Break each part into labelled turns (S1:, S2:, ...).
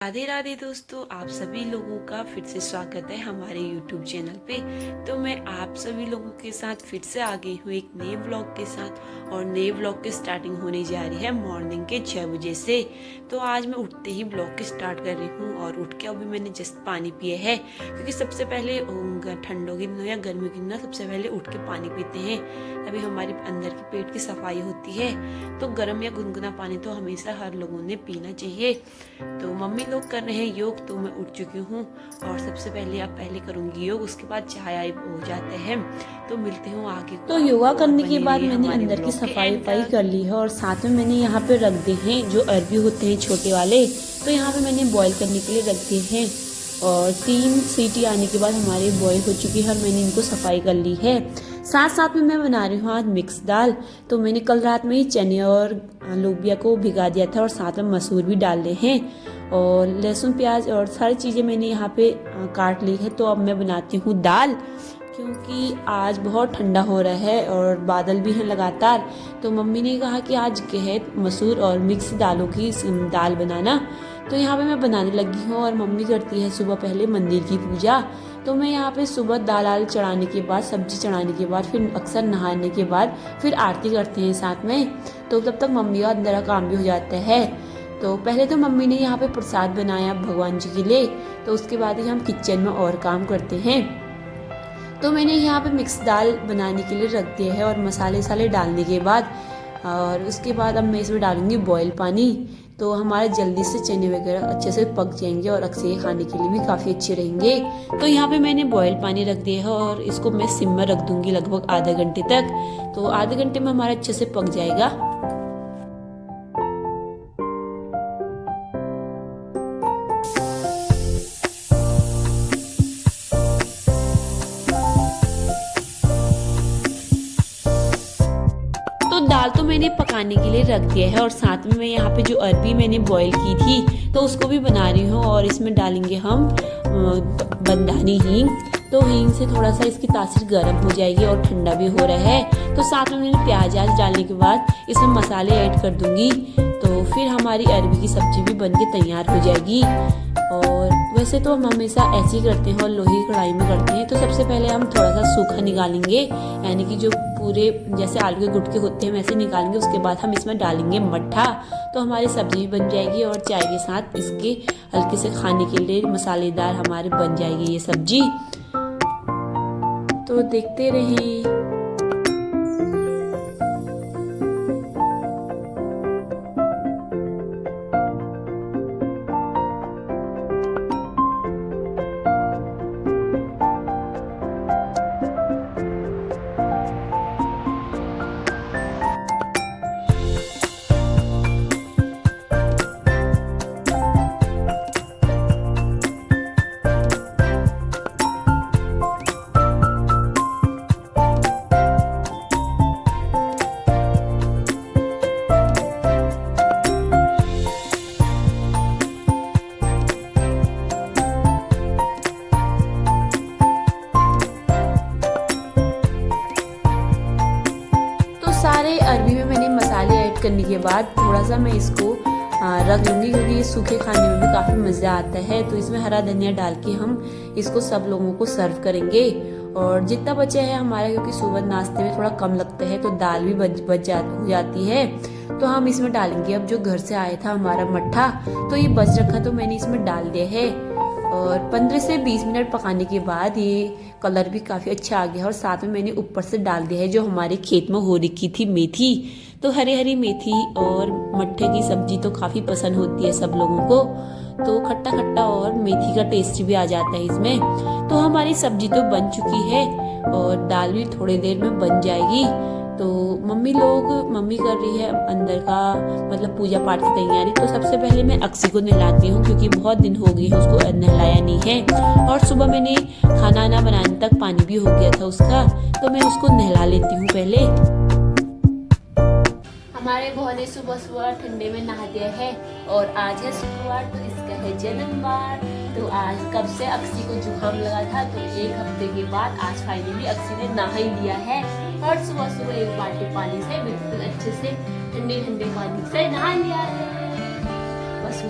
S1: राधे राधे दोस्तों, आप सभी लोगों का फिर से स्वागत है हमारे YouTube चैनल पे। तो मैं आप सभी लोगों के साथ फिर से आ गई हूँ एक नए व्लॉग के साथ। और नए व्लॉग की स्टार्टिंग होने जा रही है मॉर्निंग के 6 बजे से। तो आज मैं उठते ही व्लॉग की स्टार्ट कर रही हूँ और उठ के अभी मैंने जस्ट पानी पिए है, क्योंकि सबसे पहले ठंडों के दिनों या गर्मियों के दिनों सबसे पहले उठ के पानी पीते हैं, तभी हमारे अंदर के पेट की सफाई होती है। तो गर्म या गुनगुना पानी तो हमेशा हर लोगों ने पीना चाहिए। तो मम्मी लोग कर रहे हैं योग, तो मैं उठ चुकी हूँ और सबसे पहले अब पहले करूँगी योग, उसके बाद चाय आए हो जाते हैं। तो मिलते हैं आगे।
S2: तो योगा करने के बाद मैंने अंदर की सफाई वफाई कर ली है और साथ में मैंने यहाँ पे रख दिए हैं जो अरबी होते हैं छोटे वाले, तो यहाँ पे मैंने बॉईल करने के लिए रख दिए हैं। और 3 सीटी आने के बाद हमारे बॉईल हो चुकी है और मैंने इनको सफाई कर ली है। साथ साथ में मैं बना रही हूँ आज मिक्स दाल। तो मैंने कल रात में ही चने और लोबिया को भिगा दिया था और साथ में मसूर भी डाल रहे हैं। और लहसुन प्याज और सारी चीज़ें मैंने यहाँ पे काट ली है। तो अब मैं बनाती हूँ दाल, क्योंकि आज बहुत ठंडा हो रहा है और बादल भी हैं लगातार। तो मम्मी ने कहा कि आज गेहूं मसूर और मिक्स दालों की दाल बनाना। तो यहाँ पे मैं बनाने लगी हूँ और मम्मी करती है सुबह पहले मंदिर की पूजा। तो मैं यहाँ पे सुबह दाल चढ़ाने के बाद, सब्जी चढ़ाने के बाद, फिर अक्सर नहाने के बाद फिर आरती करते हैं साथ में। तो तब तक मम्मी का अंदर का काम भी हो जाता है। तो पहले तो मम्मी ने यहाँ पे प्रसाद बनाया भगवान जी के लिए, तो उसके बाद ही हम किचन में और काम करते हैं। तो मैंने यहाँ पे मिक्स दाल बनाने के लिए रख दिया है और मसाले डालने के बाद, और उसके बाद अब मैं इसमें डालूंगी बॉयल पानी। तो हमारे जल्दी से चने वगैरह अच्छे से पक जाएंगे और अक्सर खाने के लिए भी काफ़ी अच्छे रहेंगे। तो यहाँ पे मैंने बॉयल पानी रख दिया है और इसको मैं सिम में रख दूंगी लगभग आधे घंटे तक। तो आधे घंटे में हमारा अच्छे से पक जाएगा। दाल तो मैंने पकाने के लिए रख दिया है और साथ में मैं यहाँ पे जो अरबी मैंने बॉईल की थी तो उसको भी बना रही हूँ। और इसमें डालेंगे हम बंधानी हींग। तो हींग से थोड़ा सा इसकी तासीर गर्म हो जाएगी और ठंडा भी हो रहा है। तो साथ में मैंने प्याज डालने के बाद इसमें मसाले ऐड कर दूंगी। तो फिर हमारी अरबी की सब्जी भी बन के तैयार हो जाएगी। और वैसे तो हम हमेशा ऐसे ही करते हैं और लोहे की कढ़ाई में करते हैं। तो सबसे पहले हम थोड़ा सा सूखा निकालेंगे, यानी कि जो पूरे जैसे आलू के गुटके होते हैं वैसे निकालेंगे। उसके बाद हम इसमें डालेंगे मट्ठा। तो हमारी सब्जी भी बन जाएगी और चाय के साथ इसके हल्के से खाने के लिए मसालेदार हमारे बन जाएगी ये सब्जी। तो देखते रहें। सारे अरबी में मैंने मसाले ऐड करने के बाद थोड़ा सा मैं इसको रख लूँगी, क्योंकि ये सूखे खाने में भी काफ़ी मज़ा आता है। तो इसमें हरा धनिया डाल के हम इसको सब लोगों को सर्व करेंगे। और जितना बचा है हमारा, क्योंकि सुबह नाश्ते में थोड़ा कम लगता है तो दाल भी बच जाती है। तो हम इसमें डालेंगे अब जो घर से आया था हमारा मट्ठा। तो ये बच रखा तो मैंने इसमें डाल दिया है। और 15 से 20 मिनट पकाने के बाद ये कलर भी काफ़ी अच्छा आ गया। और साथ में मैंने ऊपर से डाल दिया है जो हमारे खेत में हो रखी थी मेथी। तो हरी हरी मेथी और मट्ठे की सब्जी तो काफ़ी पसंद होती है सब लोगों को। तो खट्टा खट्टा और मेथी का टेस्ट भी आ जाता है इसमें। तो हमारी सब्जी तो बन चुकी है और दाल भी थोड़ी देर में बन जाएगी। तो मम्मी कर रही है अंदर का मतलब पूजा पाठ की तैयारी। तो सबसे पहले मैं अक्सी को नहलाती हूँ, क्योंकि बहुत दिन हो गए हैं उसको नहलाया नहीं है। और सुबह मैंने खाना ना बनाने तक पानी भी हो गया था उसका, तो मैं उसको नहला लेती हूँ पहले। हमारे बहू ने सुबह सुबह ठंडे में नहा दिया है और आज है शुक्रवार, तो इसका है जन्मवार। तो आज कब से अक्सी को जुकाम लगा था, तो 1 हफ्ते के बाद आज फाइनली अक्सी ने नहा ही लिया है। और सुबह सुबह 1 बाल्टी पानी से बिल्कुल अच्छे से ठंडे ठंडे पानी से नहा लिया है। बस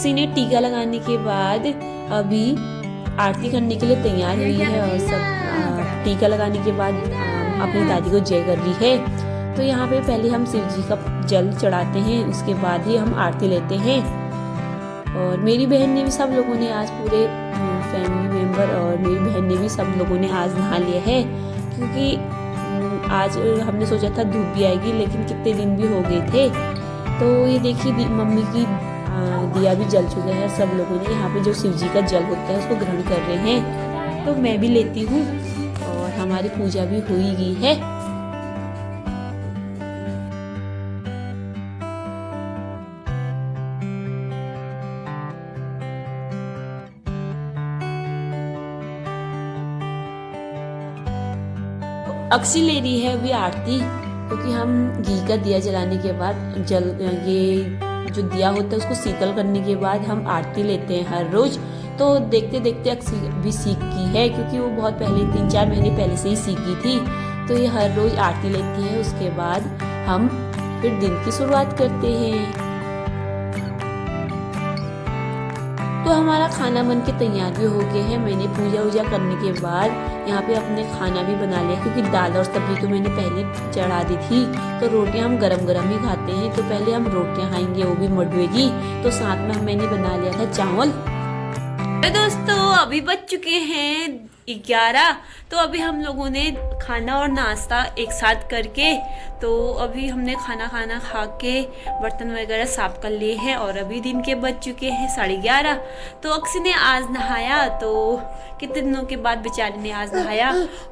S2: अक्सी ने टीका लगाने के बाद अभी आरती करने के लिए तैयार हुई है और सब टीका लगाने के बाद अपनी दादी को जय कर रही है। तो यहाँ पे पहले हम शिव जी का जल चढ़ाते हैं, उसके बाद ही हम आरती लेते हैं। और मेरी बहन ने भी, सब लोगों ने आज, पूरे फैमिली मेम्बर और मेरी बहन ने भी, सब लोगों ने आज नहा लिया है, क्योंकि आज हमने सोचा था धूप भी आएगी, लेकिन कितने दिन भी हो गए थे। तो ये देखिए मम्मी की दिया भी जल चुका है। सब लोगों ने यहाँ पे जो शिव जी का जल होता है उसको ग्रहण कर रहे हैं, तो मैं भी लेती हूँ और हमारी पूजा भी हो ही गई है। अक्सी ले रही है अभी आरती, क्योंकि हम घी का दिया जलाने के बाद ये जो दिया होता है उसको शीतल करने के बाद हम आरती लेते हैं हर रोज। तो देखते देखते अक्सी भी सीख की है, क्योंकि वो बहुत पहले 3-4 महीने पहले से ही सीखी थी। तो ये हर रोज आरती लेती है, उसके बाद हम फिर दिन की शुरुआत करते हैं। तो हमारा खाना बन के तैयार भी हो गया है। मैंने पूजा वूजा करने के बाद यहाँ पे अपने खाना भी बना लिया, क्योंकि दाल और सब्जी तो मैंने पहले चढ़ा दी थी। तो रोटियाँ हम गरम गरम ही खाते हैं, तो पहले हम रोटियाँ खाएंगे, वो भी मडवे की। तो साथ में मैंने बना लिया था चावल।
S1: तो दोस्तों अभी बज चुके हैं 11। तो अभी हम लोगों ने खाना और नाश्ता एक साथ करके, तो अभी हमने खाना खा के बर्तन वगैरह साफ कर लिए हैं और अभी दिन के बज चुके हैं 11:30। तो अक्सी ने आज नहाया, तो कितने दिनों के बाद बेचारी ने आज नहाया,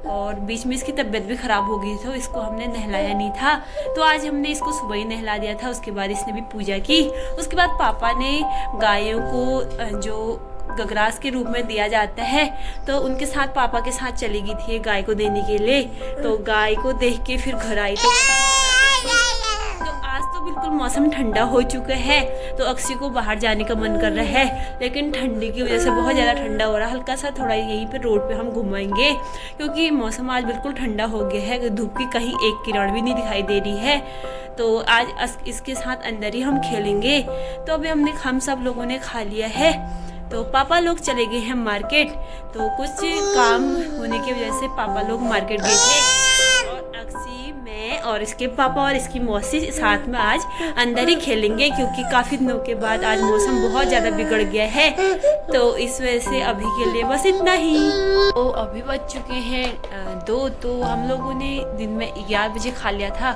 S1: और बीच में इसकी तबीयत भी ख़राब हो गई, तो इसको हमने नहलाया नहीं था। तो आज हमने इसको सुबह ही नहला दिया था। उसके बाद इसने भी पूजा की। उसके बाद पापा ने गायों को जो गगरास के रूप में दिया जाता है, तो उनके साथ, पापा के साथ चली गई थी गाय को देने के लिए। तो गाय को देख के फिर घर आई। तो आज तो बिल्कुल मौसम ठंडा हो चुका है, तो अक्सी को बाहर जाने का मन कर रहा है, लेकिन ठंडी की वजह से बहुत ज़्यादा ठंडा हो रहा है। हल्का सा थोड़ा यहीं पे रोड पे हम घुमाएंगे, क्योंकि मौसम आज बिल्कुल ठंडा हो गया है। धूप की कहीं एक किरण भी नहीं दिखाई दे रही है। तो आज इसके साथ अंदर ही हम खेलेंगे। तो अभी हम सब लोगों ने खा लिया है। तो पापा लोग चले गए हैं मार्केट। तो कुछ काम होने की वजह से पापा लोग मार्केट गए थे, और अक्सी, मैं और इसके पापा और इसकी मौसी साथ में आज अंदर ही खेलेंगे, क्योंकि काफ़ी दिनों के बाद आज मौसम बहुत ज़्यादा बिगड़ गया है। तो इस वजह से अभी के लिए बस इतना ही। तो अभी बज चुके हैं 2। तो हम लोगों ने दिन में 11 बजे खा लिया था।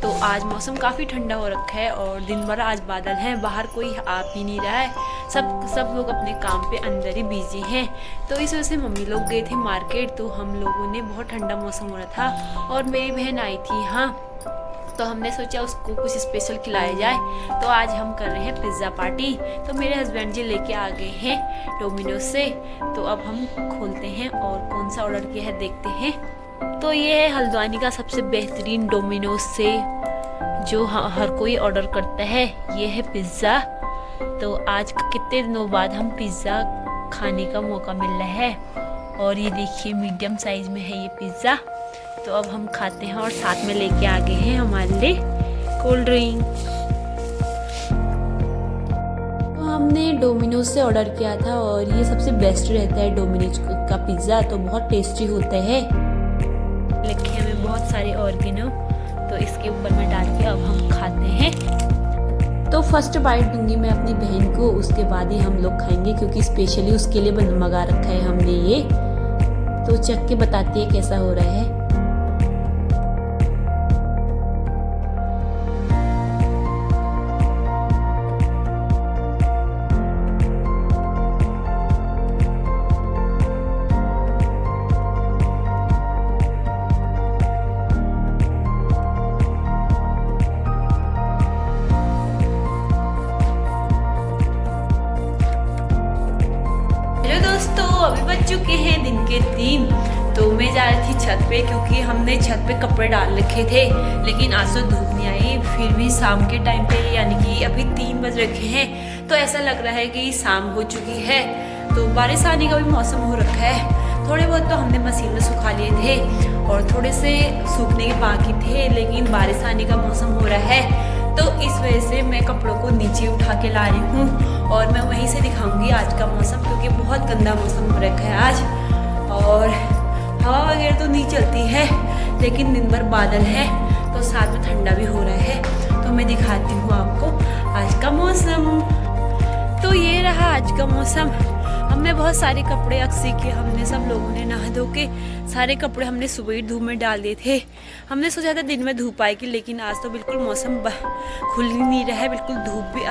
S1: तो आज मौसम काफ़ी ठंडा हो रखा है और दिन भर आज बादल हैं, बाहर कोई आ भी नहीं रहा है। सब लोग अपने काम पे अंदर ही बिजी हैं। तो इस वजह से मम्मी लोग गए थे मार्केट। तो हम लोगों ने, बहुत ठंडा मौसम हो रहा था और मेरी बहन आई थी यहाँ, तो हमने सोचा उसको कुछ स्पेशल खिलाया जाए। तो आज हम कर रहे हैं पिज़्ज़ा पार्टी। तो मेरे हस्बैंड जी लेके आ गए हैं डोमिनोज से। तो अब हम खोलते हैं और कौन सा ऑर्डर किया है देखते हैं। तो ये है हल्द्वानी का सबसे बेहतरीन डोमिनोज से जो हर कोई ऑर्डर करता है, ये है पिज़्ज़ा। तो आज कितने दिनों बाद हम पिज़्ज़ा खाने का मौका मिल रहा है, और ये देखिए मीडियम साइज़ में है ये पिज़्ज़ा। तो अब हम खाते हैं, और साथ में लेके आ गए हैं हमारे लिए कोल्ड ड्रिंक। तो हमने डोमिनोज से ऑर्डर किया था, और ये सबसे बेस्ट रहता है डोमिनोज का पिज़्ज़ा, तो बहुत टेस्टी होता है। लिखे में बहुत सारे ऑर्गेनो, तो इसके ऊपर में डाल के अब हम खाते हैं। तो फर्स्ट बाइट दूंगी मैं अपनी बहन को, उसके बाद ही हम लोग खाएंगे, क्योंकि स्पेशली उसके लिए मंगा रखा है हमने ये। तो चख के बताती है कैसा हो रहा है। दोस्तों अभी बज चुके हैं दिन के 3। तो मैं जा रही थी छत पे, क्योंकि हमने छत पे कपड़े डाल रखे थे, लेकिन आज तो धूप नहीं आई। फिर भी शाम के टाइम पे, यानी कि अभी 3 बज रखे हैं, तो ऐसा लग रहा है कि शाम हो चुकी है। तो बारिश आने का भी मौसम हो रखा है। थोड़े बहुत तो हमने मशीन में सुखा लिए थे, और थोड़े से सूखने के बाकी थे, लेकिन बारिश आने का मौसम हो रहा है। तो इस वजह से मैं कपड़ों को नीचे उठा के ला रही हूँ, और मैं वहीं से दिखाऊंगी आज का मौसम, क्योंकि बहुत गंदा मौसम हो रखा है आज। और हवा वगैरह तो नहीं चलती है, लेकिन दिन भर बादल है, तो साथ में ठंडा भी हो रहा है। तो मैं दिखाती हूँ आपको आज का मौसम। तो ये रहा आज का मौसम। हमने बहुत सारे कपड़े अक्सी के, हमने सब लोगों ने नहा धो के सारे कपड़े हमने सुबह ही धूप में डाल दिए थे। हमने सोचा था दिन में धूप आएगी, लेकिन आज तो बिल्कुल मौसम खुल ही नहीं रहा है, बिल्कुल धूप भी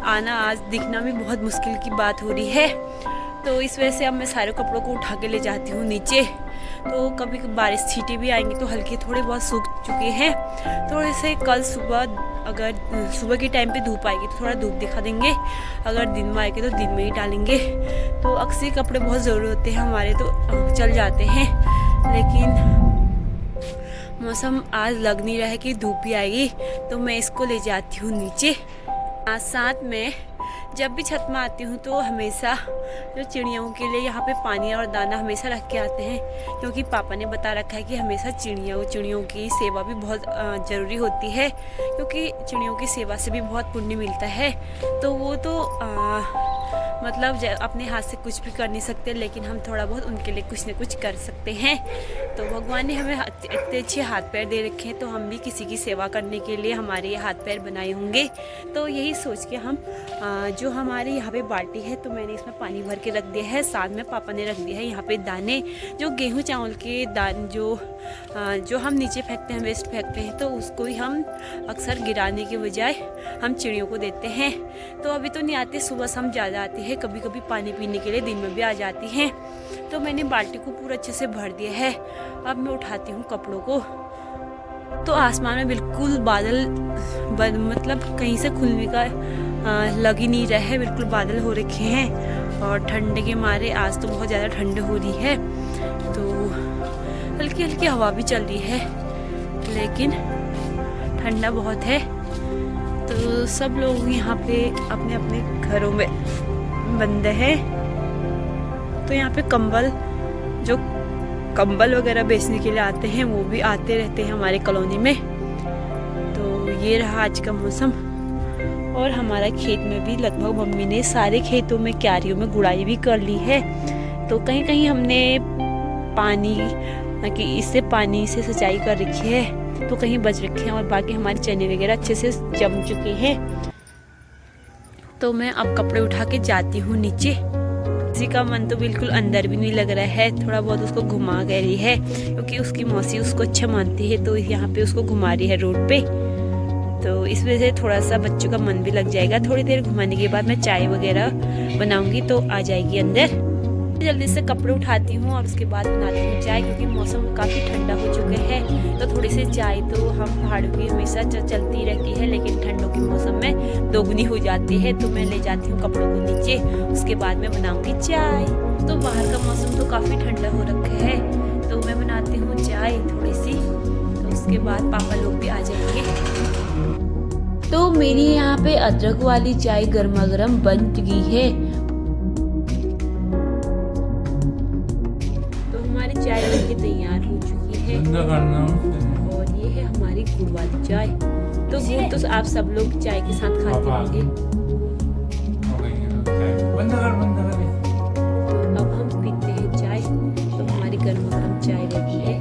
S1: आना आज दिखना भी बहुत मुश्किल की बात हो रही है। तो इस वजह से अब मैं सारे कपड़ों को उठा के ले जाती हूँ नीचे। तो कभी बारिश छींटे भी आएंगी तो हल्के थोड़े बहुत सूख चुके हैं। थोड़े से कल सुबह, अगर सुबह के टाइम पे धूप आएगी तो थोड़ा धूप दिखा देंगे, अगर दिन में आएगी तो दिन में ही डालेंगे। तो अक्सर कपड़े बहुत ज़रूरी होते हैं हमारे, तो चल जाते हैं। लेकिन मौसम आज लग नहीं रहा है कि धूप भी आएगी, तो मैं इसको ले जाती हूँ नीचे। साथ में जब भी छत में आती हूँ तो हमेशा जो चिड़ियों के लिए यहाँ पे पानी और दाना हमेशा रख के आते हैं, क्योंकि पापा ने बता रखा है कि हमेशा चिड़ियों की सेवा भी बहुत ज़रूरी होती है, क्योंकि चिड़ियों की सेवा से भी बहुत पुण्य मिलता है। तो वो तो मतलब अपने हाथ से कुछ भी कर नहीं सकते, लेकिन हम थोड़ा बहुत उनके लिए कुछ न कुछ कर सकते हैं। तो भगवान ने हमें इतने अच्छे हाथ पैर दे रखे हैं, तो हम भी किसी की सेवा करने के लिए हमारे ये हाथ पैर बनाए होंगे। तो यही सोच के हम जो हमारे यहाँ पे बाल्टी है, तो मैंने इसमें पानी भर के रख दिया है। साथ में पापा ने रख दिया है यहाँ पे दाने, जो गेहूँ चावल के दाने जो हम नीचे फेंकते हैं, वेस्ट फेंकते हैं, तो उसको ही हम अक्सर गिराने के बजाय हम चिड़ियों को देते हैं। तो अभी तो नहीं आते, सुबह शाम ज़्यादा आती है, कभी कभी पानी पीने के लिए दिन में भी आ जाती हैं। तो मैंने बाल्टी को पूरा अच्छे से भर दिया है। अब मैं उठाती हूँ कपड़ों को। तो आसमान में बिल्कुल बादल मतलब कहीं से खुलने का लग ही नहीं रहा है, बिल्कुल बादल हो रखे हैं। और ठंड के मारे आज तो बहुत ज़्यादा ठंड हो रही है, तो हल्की हल्की हवा भी चल रही है, लेकिन ठंडा बहुत है। तो सब लोग यहाँ पे अपने अपने घरों में बंद हैं। तो यहाँ पे जो कंबल वगैरह बेचने के लिए आते हैं, वो भी आते रहते हैं हमारे कॉलोनी में। तो ये रहा आज का मौसम। और हमारा खेत में भी लगभग मम्मी ने सारे खेतों में क्यारियों में गुड़ाई भी कर ली है। तो कहीं कहीं हमने पानी से सिंचाई कर रखी है, तो कहीं बच रखे हैं, और बाकी हमारे चने वगैरह अच्छे से जम चुके हैं। तो मैं अब कपड़े उठा के जाती हूँ नीचे। किसी का मन तो बिल्कुल अंदर भी नहीं लग रहा है, थोड़ा बहुत उसको घुमा गई रही है, क्योंकि उसकी मौसी उसको अच्छा मानती है, तो यहाँ पे उसको घुमा रही है रोड पे। तो इस वजह से थोड़ा सा बच्चों का मन भी लग जाएगा। थोड़ी देर घुमाने के बाद मैं चाय वगैरह बनाऊंगी, तो आ जाएगी अंदर। जल्दी से कपड़े उठाती हूँ और उसके बाद बनाती हूँ चाय, क्योंकि मौसम काफ़ी ठंडा हो चुका है। तो थोड़ी सी चाय तो हम पहाड़ों की हमेशा चलती रहती है, लेकिन ठंडों के मौसम में दोगुनी हो जाती है। तो मैं ले जाती हूँ कपड़ों को नीचे, उसके बाद मैं बनाऊँगी चाय। तो बाहर का मौसम तो काफ़ी ठंडा हो रखा है, तो मैं बनाती हूँ चाय थोड़ी सी, तो उसके बाद पापा लोग भी आ जाएंगे।
S2: तो मेरी यहाँ पे अदरक वाली चाय गर्मा गर्म बन चुकी है।
S1: तो हमारी चाय बनके तैयार हो चुकी है, और ये है हमारी गुड़ वाली चाय। तो गुड़ तो आप सब लोग चाय के साथ खाते होंगे। अब हम पीते हैं चाय। तो हमारी गर्मा गर्म चाय रेडी है।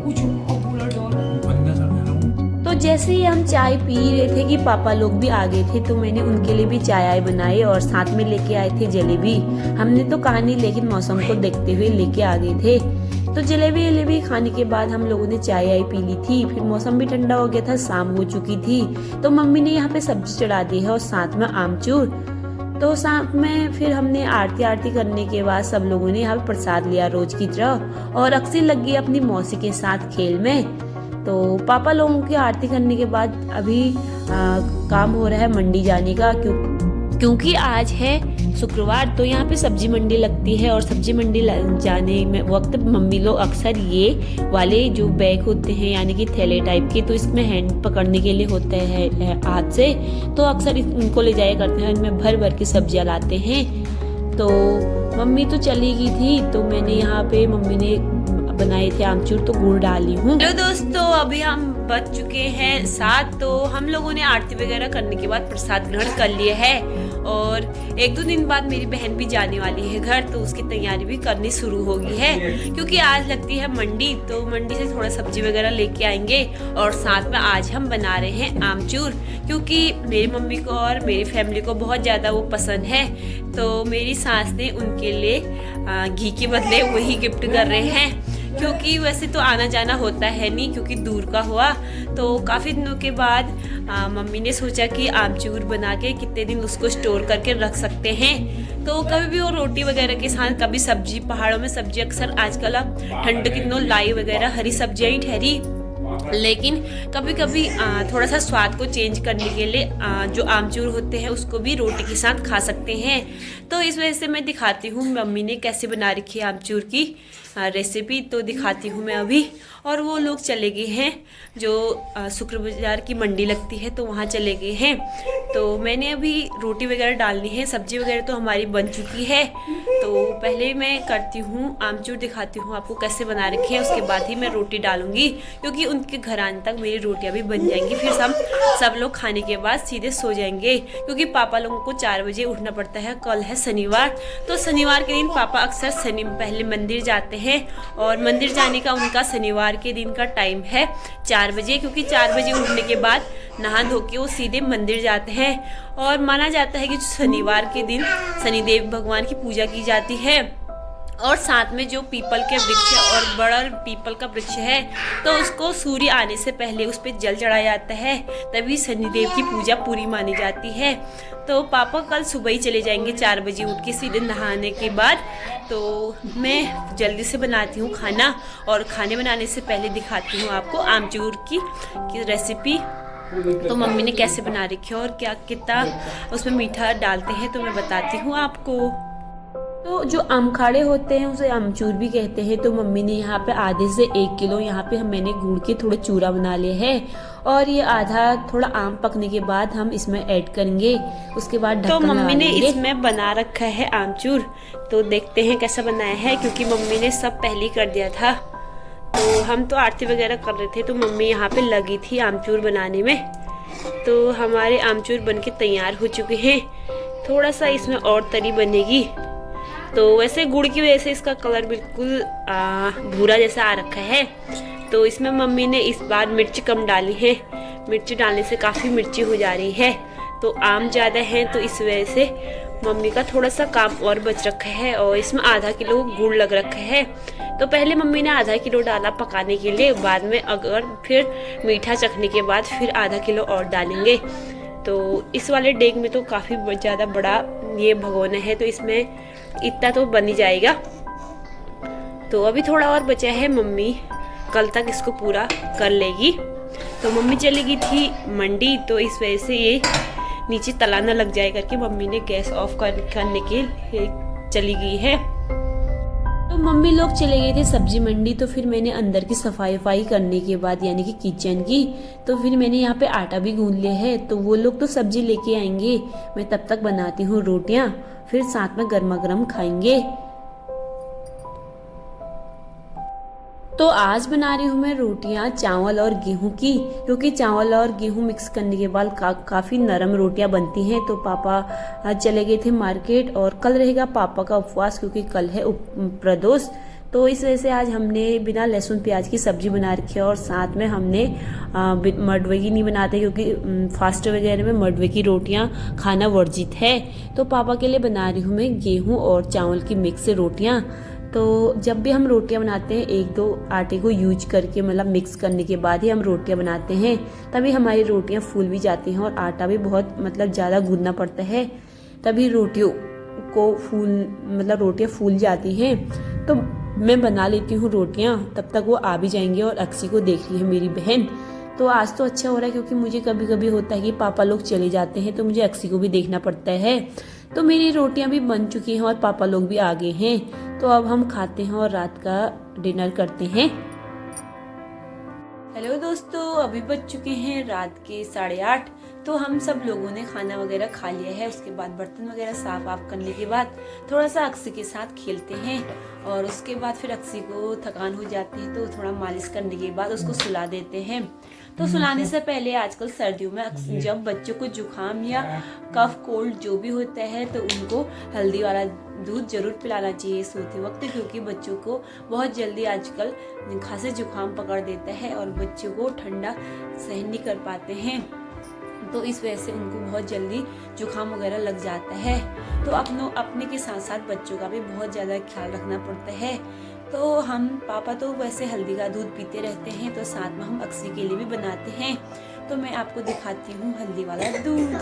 S2: तो जैसे ही हम चाय पी रहे थे कि पापा लोग भी आ गए थे, तो मैंने उनके लिए भी चाय बनाई और साथ में लेके आए थे जलेबी। हमने तो कहा नहीं, लेकिन मौसम को देखते हुए लेके आ गए थे। तो जलेबी खाने के बाद हम लोगों ने चाय पी ली थी। फिर मौसम भी ठंडा हो गया था, शाम हो चुकी थी। तो मम्मी ने यहाँ पे सब्जी चढ़ा दी है और साथ में आमचूर। तो साथ में फिर हमने आरती करने के बाद सब लोगों ने यहाँ पे प्रसाद लिया रोज की तरह, और अक्सर लग गई अपनी मौसी के साथ खेल में। तो पापा लोगों की आरती करने के बाद अभी काम हो रहा है मंडी जाने का, क्योंकि आज है शुक्रवार। तो यहाँ पे सब्जी मंडी लगती है, और सब्जी मंडी जाने में वक्त मम्मी लोग अक्सर ये वाले जो बैग होते हैं, यानी कि थैले टाइप के, तो इसमें हैंड पकड़ने के लिए होते हैं हाथ से, तो अक्सर इनको ले जाया करते हैं। इनमें भर भर के सब्जियाँ लाते हैं। तो मम्मी तो चली गई थी, तो मैंने यहाँ पे मम्मी ने बनाए थे आमचूर, तो गुड़ डाली हूँ।
S1: हेलो दोस्तों, अभी हम बच चुके हैं 7। तो हम लोगों ने आरती वगैरह करने के बाद प्रसाद ग्रहण कर लिए है, और 1-2 दिन बाद मेरी बहन भी जाने वाली है घर, तो उसकी तैयारी भी करनी शुरू हो गई है क्योंकि आज लगती है मंडी, तो मंडी से थोड़ा सब्जी वगैरह लेके आएंगे। और साथ में आज हम बना रहे हैं आमचूर, क्योंकि मेरी मम्मी को और मेरी फैमिली को बहुत ज़्यादा वो पसंद है। तो मेरी सास ने उनके लिए घी के बदले वही गिफ्ट कर रहे हैं, क्योंकि वैसे तो आना जाना होता है नहीं, क्योंकि दूर का हुआ। तो काफ़ी दिनों के बाद मम्मी ने सोचा कि आमचूर बना के कितने दिन उसको स्टोर करके रख सकते हैं। तो कभी भी वो रोटी वगैरह के साथ, कभी सब्जी, पहाड़ों में सब्जी अक्सर आजकल ठंड कितनों लाई वगैरह हरी सब्जियाँ ही ठहरी, लेकिन कभी कभी थोड़ा सा स्वाद को चेंज करने के लिए जो आमचूर होते हैं उसको भी रोटी के साथ खा सकते हैं। तो इस वजह से मैं दिखाती हूँ मम्मी ने कैसे बना रखी है आमचूर की रेसिपी, तो दिखाती हूँ मैं अभी। और वो लोग चले गए हैं, जो शुक्र बाजार की मंडी लगती है तो वहाँ चले गए हैं। तो मैंने अभी रोटी वगैरह डालनी है, सब्जी वगैरह तो हमारी बन चुकी है। तो पहले मैं करती हूँ आमचूर, दिखाती हूँ आपको कैसे बना रखी है, उसके बाद ही मैं रोटी डालूंगी, क्योंकि उनके घर आने तक मेरी रोटियाँ भी बन जाएंगी। फिर हम सब लोग खाने के बाद सीधे सो जाएंगे, क्योंकि पापा लोगों को 4 बजे उठना पड़ता है। कल है शनिवार, तो शनिवार के दिन पापा अक्सर पहले मंदिर जाते हैं, और मंदिर जाने का उनका शनिवार के दिन का टाइम है 4 बजे, क्योंकि 4 बजे उठने के बाद नहा धो के वो सीधे मंदिर जाते हैं। और माना जाता है कि शनिवार के दिन शनिदेव भगवान की पूजा की जाती है। और साथ में जो पीपल के वृक्ष और बड़ा पीपल का वृक्ष है, तो उसको सूर्य आने से पहले उस पर जल चढ़ाया जाता है, तभी शनिदेव की पूजा पूरी मानी जाती है। तो पापा कल सुबह ही चले जाएंगे 4 बजे उठ के सीधे नहाने के बाद। तो मैं जल्दी से बनाती हूँ खाना, और खाने बनाने से पहले दिखाती हूँ आपको आमचूर की रेसिपी। तो मम्मी ने कैसे बना रखी है और क्या कितना उसमें मीठा डालते हैं, तो मैं बताती हूँ आपको।
S2: तो जो आमखाड़े होते हैं उसे आमचूर भी कहते हैं। तो मम्मी ने यहाँ पे आधे से 1 किलो यहाँ पे मैंने गुड़ के थोड़े चूरा बना लिए हैं, और ये आधा थोड़ा आम पकने के बाद हम इसमें ऐड करेंगे। उसके बाद
S1: तो मम्मी ने इसमें बना रखा है आमचूर, तो देखते हैं कैसा बनाया है, क्योंकि मम्मी ने सब पहले ही कर दिया था। तो हम तो आरती वगैरह कर रहे थे, तो मम्मी यहाँ पे लगी थी आमचूर बनाने में। तो हमारे आमचूर बनके तैयार हो चुके हैं। थोड़ा सा इसमें और तरी बनेगी। तो वैसे गुड़ की वजह से इसका कलर बिल्कुल भूरा जैसा आ रखा है। तो इसमें मम्मी ने इस बार मिर्च कम डाली है, मिर्च डालने से काफ़ी मिर्ची हो जा रही है। तो आम ज़्यादा है, तो इस वजह से मम्मी का थोड़ा सा काम और बच रखा है। और इसमें आधा किलो गुड़ लग रखा है। तो पहले मम्मी ने आधा किलो डाला पकाने के लिए, बाद में अगर फिर मीठा चखने के बाद फिर आधा किलो और डालेंगे। तो इस वाले डेग में तो काफ़ी ज़्यादा बड़ा ये भगोना है, तो इसमें इतना तो बन ही जाएगा। तो अभी थोड़ा और बचा है, मम्मी कल तक इसको पूरा कर लेगी। तो मम्मी चली गई थी मंडी, तो इस वजह से ये नीचे तला न लग जाए करके मम्मी ने गैस ऑफ करने के लिए चली गई है।
S2: तो मम्मी लोग चले गए थे सब्जी मंडी। तो फिर मैंने अंदर की सफाई करने के बाद, यानी कि किचन की, तो फिर मैंने यहाँ पे आटा भी गूंद लिया है। तो वो लोग तो सब्जी लेके आएंगे, मैं तब तक बनाती हूँ रोटियां, फिर साथ में गर्मा गर्म खाएंगे। तो आज बना रही हूँ मैं रोटियां चावल और गेहूं की, क्योंकि चावल और गेहूं मिक्स करने के बाद काफ़ी नरम रोटियां बनती हैं। तो पापा आज चले गए थे मार्केट, और कल रहेगा पापा का उपवास, क्योंकि कल है प्रदोष। तो इस वजह से आज हमने बिना लहसुन प्याज की सब्जी बना रखी है, और साथ में हमने मडवे की नहीं बनाते, क्योंकि फास्ट वगैरह में मडवे की रोटियां खाना वर्जित है। तो पापा के लिए बना रही हूँ मैं गेहूं और चावल की मिक्स रोटियां। तो जब भी हम रोटियां बनाते हैं 1-2 आटे को यूज करके, मतलब मिक्स करने के बाद ही हम रोटियां बनाते हैं, तभी हमारी रोटियां फूल भी जाती हैं। और आटा भी बहुत ज़्यादा गूंदना पड़ता है, तभी रोटियों को रोटियां फूल जाती हैं। तो मैं बना लेती हूँ रोटियां, तब तक वो आ भी जाएंगे। और अक्सी को देख रही है मेरी बहन। तो आज तो अच्छा हो रहा है, क्योंकि मुझे कभी कभी होता है कि पापा लोग चले जाते हैं, तो मुझे अक्सी को भी देखना पड़ता है। तो मेरी रोटियां भी बन चुकी हैं और पापा लोग भी आ गए हैं। तो अब हम खाते हैं और रात का डिनर करते हैं। हेलो दोस्तों, अभी बज चुके हैं रात के 8:30। तो हम सब लोगों ने खाना वगैरह खा लिया है। उसके बाद बर्तन वगैरह साफ आप करने के बाद थोड़ा सा अक्सी के साथ खेलते हैं, और उसके बाद फिर अक्सी को थकान हो जाती है, तो थोड़ा मालिश करने के बाद उसको सुला देते हैं। तो सुलाने से पहले आजकल सर्दियों में जब बच्चों को जुकाम या कफ कोल्ड जो भी होता है तो उनको हल्दी वाला दूध जरूर पिलाना चाहिए सोते वक्त, क्योंकि बच्चों को बहुत जल्दी आजकल खांसी जुकाम पकड़ देता है और बच्चों को ठंडा सहन नहीं कर पाते हैं, तो इस वजह से उनको बहुत जल्दी जुकाम वगैरह लग जाता है। तो अपने के साथ साथ बच्चों का भी बहुत ज़्यादा ख्याल रखना पड़ता है। तो हम पापा तो वैसे हल्दी का दूध पीते रहते हैं, तो साथ में हम अक्सी के लिए भी बनाते हैं। तो मैं आपको दिखाती हूँ हल्दी वाला दूध।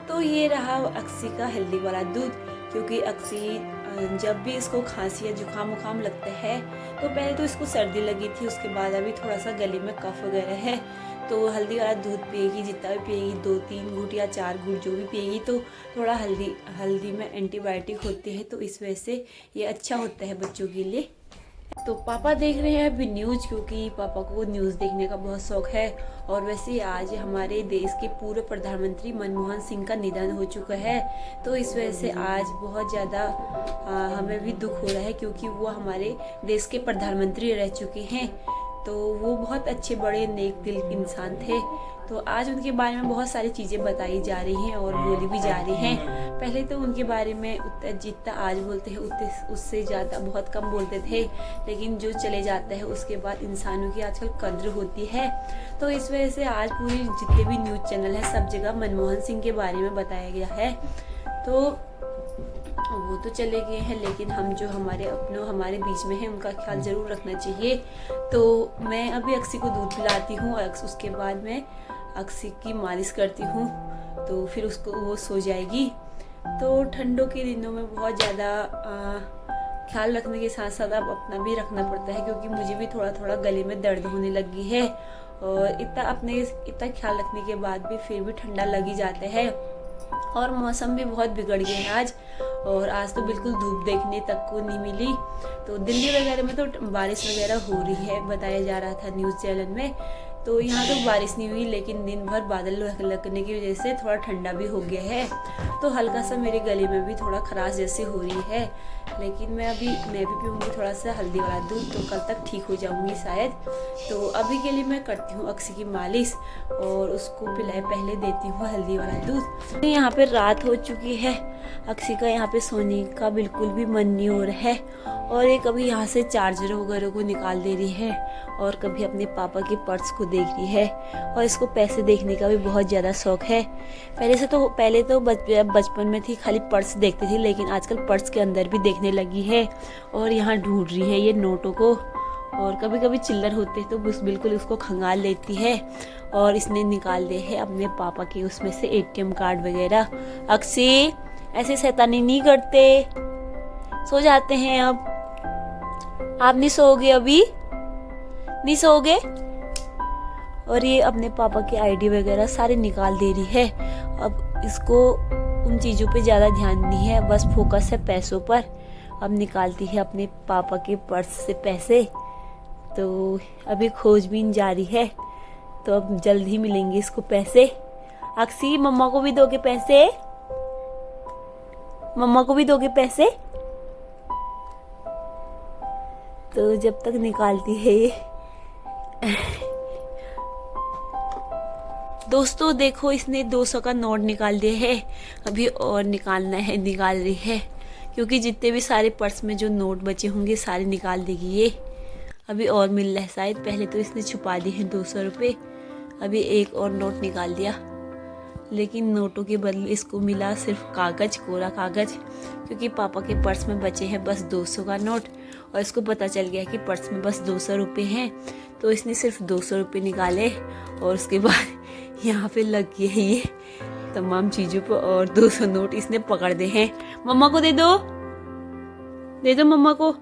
S2: तो ये रहा अक्सी का हल्दी वाला दूध, क्योंकि अक्सी जब भी इसको खांसी या जुकाम वुकाम लगता है तो पहले तो इसको सर्दी लगी थी, उसके बाद अभी थोड़ा सा गले में कफ वगैरह है, तो हल्दी वाला दूध पिएगी, जितना भी पिएगी 2-3 घूंट या 4 घूंट जो भी पिएगी, तो थोड़ा हल्दी में एंटीबायोटिक होते हैं, तो इस वजह से ये अच्छा होता है बच्चों के लिए। तो पापा देख रहे हैं अभी न्यूज़, क्योंकि पापा को न्यूज़ देखने का बहुत शौक है। और वैसे आज हमारे देश के पूर्व प्रधानमंत्री मनमोहन सिंह का निधन हो चुका है, तो इस वजह से आज बहुत ज़्यादा हमें भी दुख हो रहा है, क्योंकि वो हमारे देश के प्रधानमंत्री रह चुके हैं। तो वो बहुत अच्छे बड़े नेक दिल इंसान थे। तो आज उनके बारे में बहुत सारी चीज़ें बताई जा रही हैं और बोली भी जा रही हैं। पहले तो उनके बारे में जितना आज बोलते हैं उतने उससे ज़्यादा बहुत कम बोलते थे, लेकिन जो चले जाता है उसके बाद इंसानों की आजकल कद्र होती है। तो इस वजह से आज पूरी जितने भी न्यूज़ चैनल है सब जगह मनमोहन सिंह के बारे में बताया गया है। तो वो तो चले गए हैं, लेकिन हम जो हमारे बीच में है उनका ख्याल ज़रूर रखना चाहिए। तो मैं अभी अक्सी को दूध पिलाती हूँ और उसके बाद मैं अक्सी की मालिश करती हूँ, तो फिर उसको वो सो जाएगी। तो ठंडों के दिनों में बहुत ज़्यादा ख्याल रखने के साथ साथ अब अपना भी रखना पड़ता है, क्योंकि मुझे भी थोड़ा थोड़ा गले में दर्द होने लगी है, और इतना ख्याल रखने के बाद भी फिर भी ठंडा लग ही जाता है। और मौसम भी बहुत बिगड़ गया है आज, और आज तो बिल्कुल धूप देखने तक को नहीं मिली। तो दिल्ली वगैरह में तो बारिश वगैरह हो रही है, बताया जा रहा था न्यूज़ चैनल में। तो यहाँ तो बारिश नहीं हुई, लेकिन दिन भर बादल लगने की वजह से थोड़ा ठंडा भी हो गया है। तो हल्का सा मेरे गले में भी थोड़ा खराश जैसी हो रही है, लेकिन मैं भी पीऊँगी थोड़ा सा हल्दी वाला दूध, तो कल तक ठीक हो जाऊँगी शायद। तो अभी के लिए मैं करती हूँ अक्सी की मालिश और उसको पहले देती हूँ हल्दी वाला दूध। यहाँ पे रात हो चुकी है, अक्सी का यहाँ पे सोने का बिल्कुल भी मन नहीं हो रहा है, और ये कभी यहाँ से चार्जर वगैरह को निकाल दे रही है और कभी अपने पापा के पर्स को देख रही है, और इसको पैसे देखने का भी बहुत ज़्यादा शौक है। पहले तो बचपन में थी खाली पर्स देखती थी, लेकिन आजकल पर्स के अंदर भी देखने लगी है और यहाँ ढूंढ रही है ये नोटों को, और कभी कभी चिल्लर होते तो बिल्कुल उसको खंगाल लेती है। और इसने निकाल दे है अपने पापा के उसमें से ATM कार्ड वगैरह। अक्सी ऐसे शैतानी नहीं करते, सो जाते हैं। अब आप नहीं सोओगे, अभी नहीं सोओगे। और ये अपने पापा की ID वगैरह सारे निकाल दे रही है। अब इसको उन चीज़ों पे ज़्यादा ध्यान नहीं है, बस फोकस है पैसों पर। अब निकालती है अपने पापा के पर्स से पैसे, तो अभी खोजबीन जारी है, तो अब जल्द ही मिलेंगे इसको पैसे। अक्सी मम्मा को भी दोगे पैसे, मम्मा को भी दोगे पैसे। तो जब तक निकालती है ये दोस्तों देखो, इसने 200 का नोट निकाल दिया है, अभी और निकालना है, निकाल रही है, क्योंकि जितने भी सारे पर्स में जो नोट बचे होंगे सारे निकाल देगी ये। अभी और मिल रहा है शायद, पहले तो इसने छुपा दिए हैं 200 रुपये, अभी एक और नोट निकाल दिया, लेकिन नोटों के बदले इसको मिला सिर्फ कागज़, कोरा कागज़, क्योंकि पापा के पर्स में बचे हैं बस 200 का नोट, और इसको पता चल गया कि पर्स में बस 200 रुपये हैं, तो इसने सिर्फ 200 रुपये निकाले, और उसके बाद यहाँ पे लग गए हैं ये तमाम चीज़ों पर, और 200 नोट इसने पकड़ दे हैं। मम्मा को दे दो मम्मा को।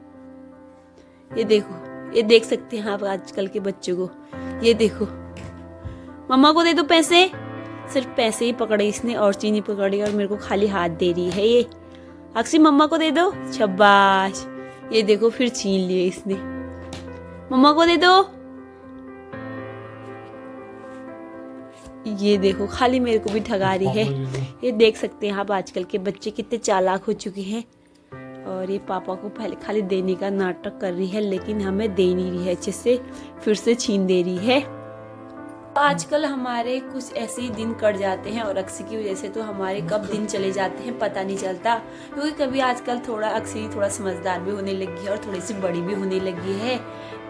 S2: ये देखो, ये देख सकते हैं आप आजकल के बच्चों को, ये देखो, मम्मा को दे दो पैसे। सिर्फ पैसे ही पकड़े इसने, और चीज़ नहीं पकड़ी, और मेरे को खाली हाथ दे रही है ये। अक्सी मम्मा को दे दो, शाबाश। ये देखो फिर छीन लिए इसने, मम्मा को दे दो। ये देखो खाली मेरे को भी ठगा रही है। ये देख सकते हैं आप आजकल के बच्चे कितने चालाक हो चुके हैं, और ये पापा को पहले खाली देने का नाटक कर रही है, लेकिन हमें दे नहीं रही है अच्छे से, फिर से छीन दे रही है।
S1: आजकल हमारे कुछ ऐसे ही दिन कट जाते हैं और अक्सी की वजह से तो हमारे कब दिन चले जाते हैं पता नहीं चलता, क्योंकि कभी आजकल थोड़ा अक्सी थोड़ा समझदार भी होने लगी है और थोड़ी सी बड़ी भी होने लगी है।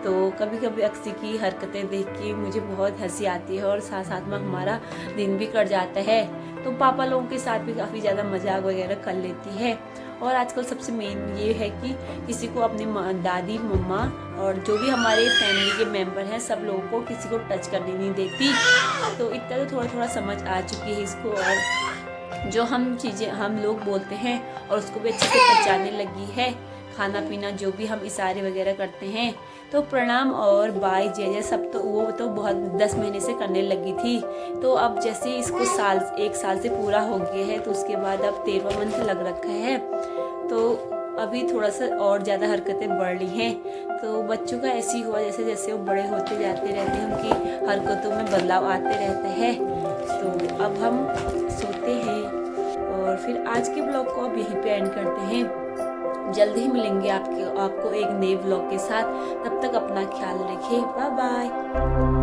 S1: तो कभी कभी अक्सी की हरकतें देख के मुझे बहुत हंसी आती है और साथ साथ में हमारा दिन भी कट जाता है। तो पापा लोगों के साथ भी काफ़ी ज़्यादा मजाक वगैरह कर लेती है। और आजकल सबसे मेन ये है कि किसी को अपनी दादी मम्मा और जो भी हमारे फैमिली के मेंबर हैं सब लोगों को किसी को टच करने नहीं देती। तो इतना तो थोड़ा थोड़ा समझ आ चुकी है इसको, और जो हम चीज़ें हम लोग बोलते हैं और उसको भी अच्छे से पहचानने लगी है। खाना पीना जो भी हम इशारे वगैरह करते हैं तो प्रणाम और बाय जय जय सब तो वो तो बहुत 10 महीने से करने लगी थी। तो अब जैसे इसको 1 साल से पूरा हो गया है तो उसके बाद अब 13वां मंथ लग रखा है। तो अभी थोड़ा सा और ज़्यादा हरकतें बढ़ रही हैं। तो बच्चों का ऐसे ही हुआ, जैसे जैसे वो बड़े होते जाते रहते हैं उनकी हरकतों में बदलाव आते रहते हैं। तो अब हम सोते हैं और फिर आज के ब्लॉग को अब यहीं पे एंड करते हैं। जल्दी ही मिलेंगे आपको एक नए व्लॉग के साथ। तब तक अपना ख्याल रखिए। Bye bye.